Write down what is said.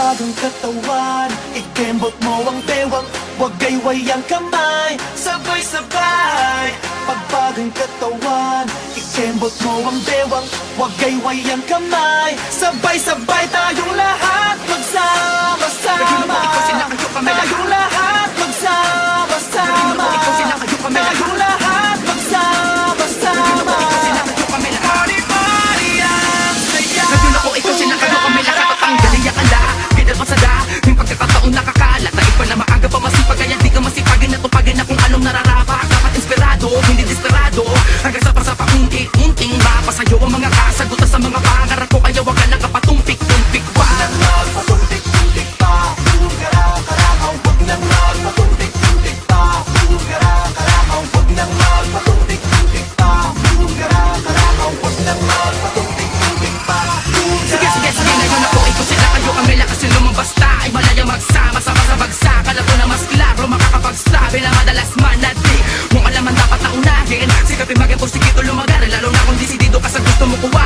Pagbagang katawan, ikembot mo ang bewang, huwag gayway ang kamay, sabay-sabay. Pagbagang katawan, ikembot mo ang bewang, huwag gayway ang kamay, sabay-sabay. Tayong lahat magsama-sama, tayong lahat magsama-sama, tayong lahat magsama-sama. Party-party ang saya. Ngayon ako, ikaw, sila, kayo, kami lahat at ang galing yakala. Pinapasada, yung pagkakataon nakakalat na iba na maaga pa masipag, kaya di ka masipagin na tupagin na kung anong nararapat. Dapat inspirado, hindi desperado, hanggang sa paunti-unting mapa sa'yo ang mga kasagutan sa mga pangarap ko, kaya wag ka lang kapatumpik-tumpik pa. Huwag nang magpatumpik-tumpik pa, kara-karakaw. Huwag nang magpatumpik-tumpik pa, kara-karakaw. Huwag nang magpatumpik-tumpik pa, kara-karakaw. Huwag nang magpatumpik-tumpik pa. Sige, ngayon ako, ikaw, sila, kayo, kami lakas yung lumabasta. Ay malaya magsama-sama sa bagsak, alam ko na mas klaro makakapagsabi na madalas manati. Mong alaman dapat na unahin, sikapin maging porsikito lumagari, lalo na kung disidido ka sa gusto mo kuha.